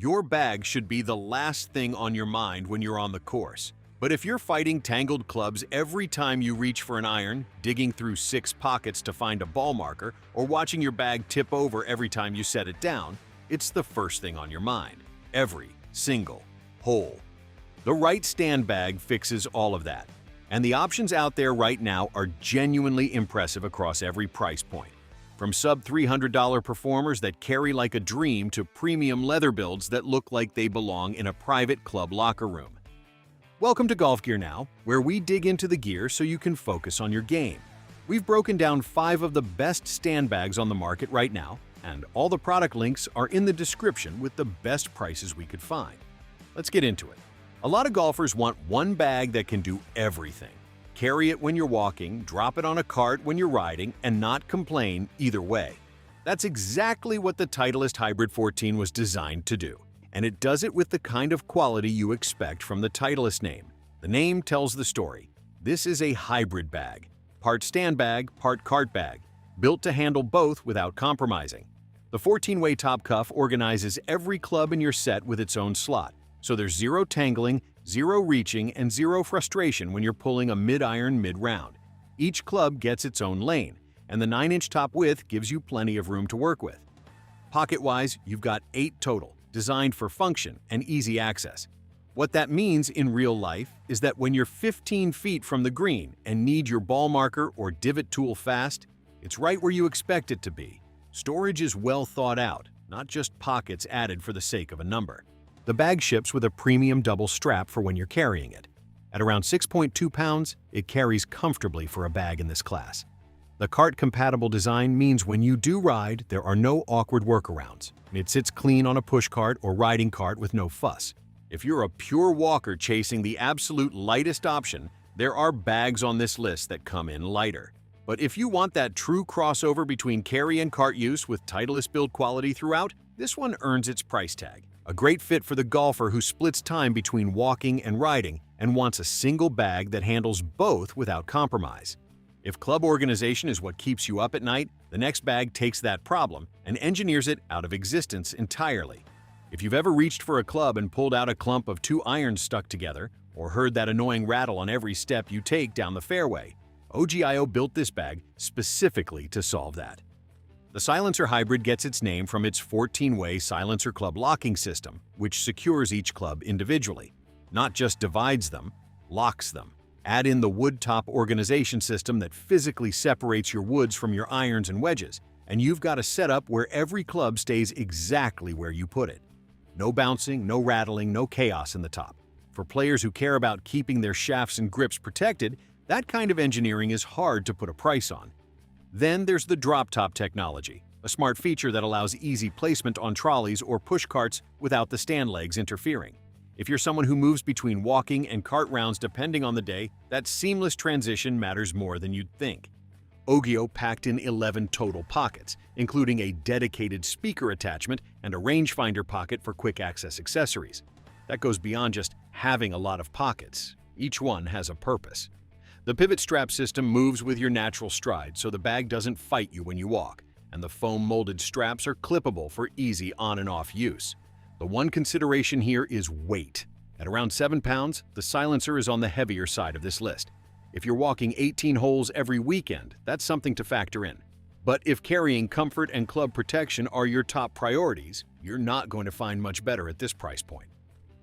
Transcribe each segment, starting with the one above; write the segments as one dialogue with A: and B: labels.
A: Your bag should be the last thing on your mind when you're on the course. But if you're fighting tangled clubs every time you reach for an iron, digging through 6 pockets to find a ball marker, or watching your bag tip over every time you set it down, it's the first thing on your mind. Every single hole. The right stand bag fixes all of that. And the options out there right now are genuinely impressive across every price point. From sub-$300 performers that carry like a dream to premium leather builds that look like they belong in a private club locker room. Welcome to Golf Gear Now, where we dig into the gear so you can focus on your game. We've broken down 5 of the best stand bags on the market right now, and all the product links are in the description with the best prices we could find. Let's get into it. A lot of golfers want one bag that can do everything. Carry it when you're walking, drop it on a cart when you're riding, and not complain either way. That's exactly what the Titleist Hybrid 14 was designed to do. And it does it with the kind of quality you expect from the Titleist name. The name tells the story. This is a hybrid bag. Part stand bag, part cart bag. Built to handle both without compromising. The 14-way top cuff organizes every club in your set with its own slot. So there's zero tangling, zero reaching, and zero frustration when you're pulling a mid-iron mid-round. Each club gets its own lane, and the 9-inch top width gives you plenty of room to work with. Pocket-wise, you've got 8 total, designed for function and easy access. What that means in real life is that when you're 15 feet from the green and need your ball marker or divot tool fast, it's right where you expect it to be. Storage is well thought out, not just pockets added for the sake of a number. The bag ships with a premium double strap for when you're carrying it. At around 6.2 pounds, it carries comfortably for a bag in this class. The cart-compatible design means when you do ride, there are no awkward workarounds. It sits clean on a push cart or riding cart with no fuss. If you're a pure walker chasing the absolute lightest option, there are bags on this list that come in lighter. But if you want that true crossover between carry and cart use with Titleist build quality throughout, this one earns its price tag. A great fit for the golfer who splits time between walking and riding and wants a single bag that handles both without compromise. If club organization is what keeps you up at night, the next bag takes that problem and engineers it out of existence entirely. If you've ever reached for a club and pulled out a clump of 2 irons stuck together, or heard that annoying rattle on every step you take down the fairway, OGIO built this bag specifically to solve that. The Silencer Hybrid gets its name from its 14-way silencer club locking system, which secures each club individually. Not just divides them, locks them. Add in the wood top organization system that physically separates your woods from your irons and wedges, and you've got a setup where every club stays exactly where you put it. No bouncing, no rattling, no chaos in the top. For players who care about keeping their shafts and grips protected, that kind of engineering is hard to put a price on. Then there's the drop top technology, a smart feature that allows easy placement on trolleys or push carts without the stand legs interfering. If you're someone who moves between walking and cart rounds depending on the day, that seamless transition matters more than you'd think. OGIO packed in 11 total pockets, including a dedicated speaker attachment and a rangefinder pocket for quick access accessories. That goes beyond just having a lot of pockets. Each one has a purpose. The pivot strap system moves with your natural stride so the bag doesn't fight you when you walk, and the foam-molded straps are clippable for easy on and off use. The one consideration here is weight. At around 7 pounds, the silencer is on the heavier side of this list. If you're walking 18 holes every weekend, that's something to factor in. But if carrying comfort and club protection are your top priorities, you're not going to find much better at this price point.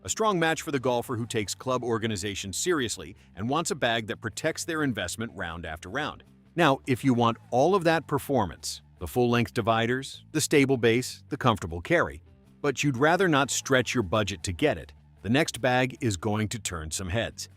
A: A strong match for the golfer who takes club organization seriously and wants a bag that protects their investment round after round. Now, if you want all of that performance, the full-length dividers, the stable base, the comfortable carry, but you'd rather not stretch your budget to get it, the next bag is going to turn some heads.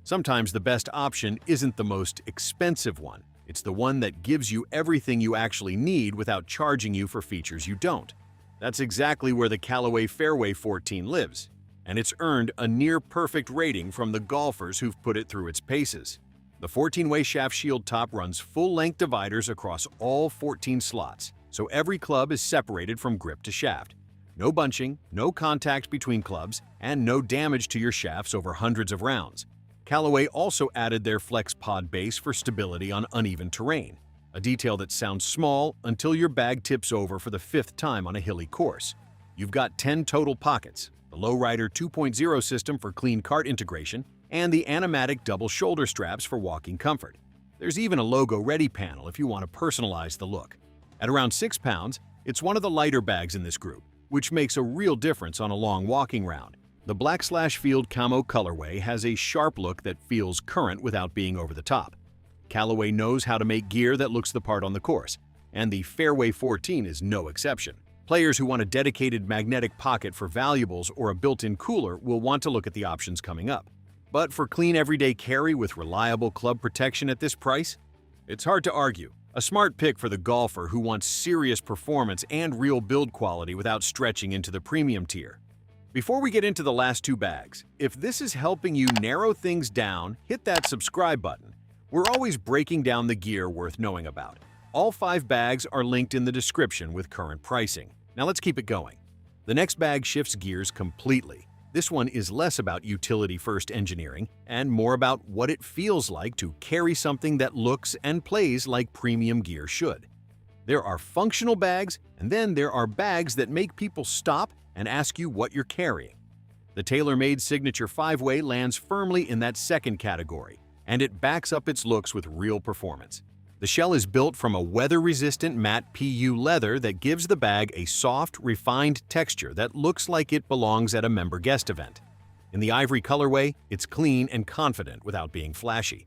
A: Sometimes the best option isn't the most expensive one. It's the one that gives you everything you actually need without charging you for features you don't. That's exactly where the Callaway Fairway 14 lives, and it's earned a near-perfect rating from the golfers who've put it through its paces. The 14-way shaft shield top runs full-length dividers across all 14 slots, so every club is separated from grip to shaft. No bunching, no contact between clubs, and no damage to your shafts over hundreds of rounds. Callaway also added their Flex Pod base for stability on uneven terrain, a detail that sounds small until your bag tips over for the 5th time on a hilly course. You've got 10 total pockets, the Lowrider 2.0 system for clean cart integration, and the animatic double shoulder straps for walking comfort. There's even a logo-ready panel if you want to personalize the look. At around 6 pounds, it's one of the lighter bags in this group, which makes a real difference on a long walking round. The black/field camo colorway has a sharp look that feels current without being over the top. Callaway knows how to make gear that looks the part on the course, and the Fairway 14 is no exception. Players who want a dedicated magnetic pocket for valuables or a built-in cooler will want to look at the options coming up. But for clean everyday carry with reliable club protection at this price, it's hard to argue. A smart pick for the golfer who wants serious performance and real build quality without stretching into the premium tier. Before we get into the last two bags, if this is helping you narrow things down, hit that subscribe button. We're always breaking down the gear worth knowing about. All 5 bags are linked in the description with current pricing. Now let's keep it going. The next bag shifts gears completely. This one is less about utility-first engineering and more about what it feels like to carry something that looks and plays like premium gear should. There are functional bags, and then there are bags that make people stop and ask you what you're carrying. The TaylorMade Signature 5-Way lands firmly in that second category, and it backs up its looks with real performance. The shell is built from a weather-resistant matte PU leather that gives the bag a soft, refined texture that looks like it belongs at a member guest event. In the ivory colorway, it's clean and confident without being flashy.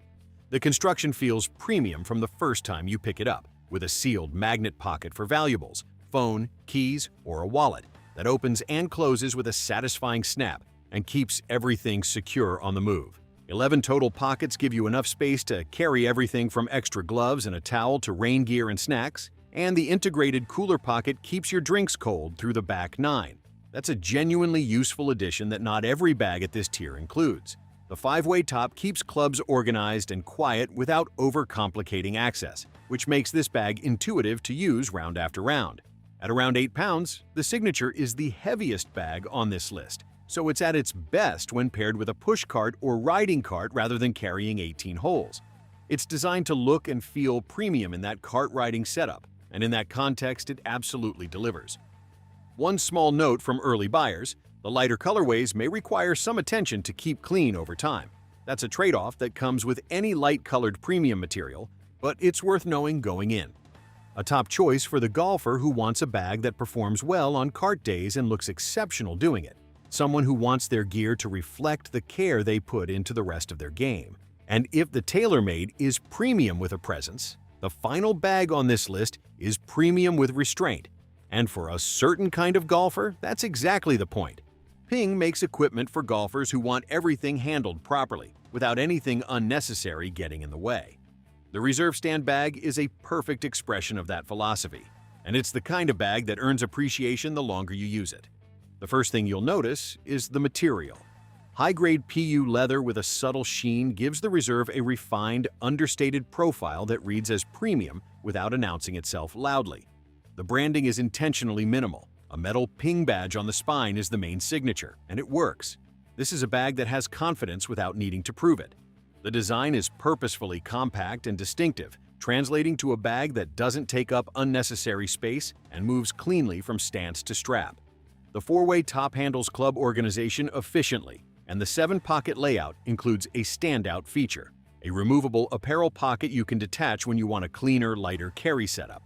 A: The construction feels premium from the first time you pick it up, with a sealed magnet pocket for valuables, phone, keys, or a wallet that opens and closes with a satisfying snap and keeps everything secure on the move. 11 total pockets give you enough space to carry everything from extra gloves and a towel to rain gear and snacks, and the integrated cooler pocket keeps your drinks cold through the back 9. That's a genuinely useful addition that not every bag at this tier includes. The 5-way top keeps clubs organized and quiet without overcomplicating access, which makes this bag intuitive to use round after round. At around 8 pounds, the Signature is the heaviest bag on this list, so it's at its best when paired with a push cart or riding cart rather than carrying 18 holes. It's designed to look and feel premium in that cart riding setup, and in that context, it absolutely delivers. One small note from early buyers: the lighter colorways may require some attention to keep clean over time. That's a trade-off that comes with any light-colored premium material, but it's worth knowing going in. A top choice for the golfer who wants a bag that performs well on cart days and looks exceptional doing it. Someone who wants their gear to reflect the care they put into the rest of their game. And if the TaylorMade is premium with a presence, the final bag on this list is premium with restraint. And for a certain kind of golfer, that's exactly the point. Ping makes equipment for golfers who want everything handled properly, without anything unnecessary getting in the way. The Reserve Stand bag is a perfect expression of that philosophy, and it's the kind of bag that earns appreciation the longer you use it. The first thing you'll notice is the material. High-grade PU leather with a subtle sheen gives the Reserve a refined, understated profile that reads as premium without announcing itself loudly. The branding is intentionally minimal. A metal ping badge on the spine is the main signature, and it works. This is a bag that has confidence without needing to prove it. The design is purposefully compact and distinctive, translating to a bag that doesn't take up unnecessary space and moves cleanly from stance to strap. The 4-way top handles club organization efficiently, and the 7-pocket layout includes a standout feature: a removable apparel pocket you can detach when you want a cleaner, lighter carry setup.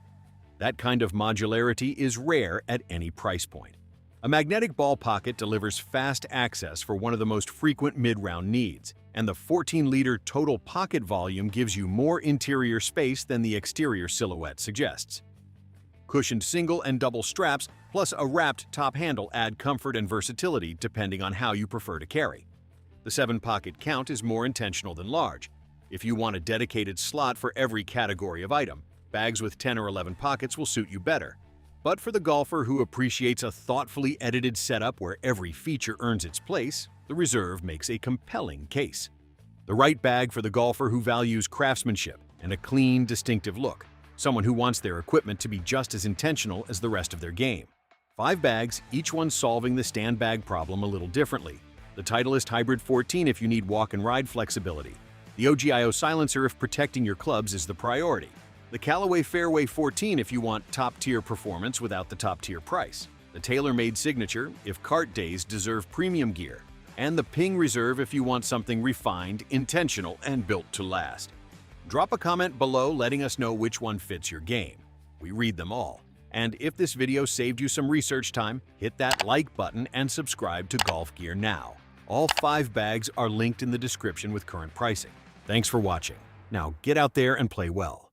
A: That kind of modularity is rare at any price point. A magnetic ball pocket delivers fast access for one of the most frequent mid-round needs, and the 14-liter total pocket volume gives you more interior space than the exterior silhouette suggests. Cushioned single and double straps plus a wrapped top handle add comfort and versatility depending on how you prefer to carry. The 7-pocket count is more intentional than large. If you want a dedicated slot for every category of item, bags with 10 or 11 pockets will suit you better. But for the golfer who appreciates a thoughtfully edited setup where every feature earns its place, the Reserve makes a compelling case. The right bag for the golfer who values craftsmanship and a clean, distinctive look. Someone who wants their equipment to be just as intentional as the rest of their game. 5 bags, each one solving the stand bag problem a little differently. The Titleist Hybrid 14 if you need walk and ride flexibility. The OGIO Silencer if protecting your clubs is the priority. The Callaway Fairway 14 if you want top-tier performance without the top-tier price. the TaylorMade Signature if cart days deserve premium gear, and the Ping Reserve if you want something refined, intentional, and built to last. Drop a comment below letting us know which one fits your game. We read them all. And if this video saved you some research time, hit that like button and subscribe to Golf Gear Now. All 5 bags are linked in the description with current pricing. Thanks for watching. Now get out there and play well.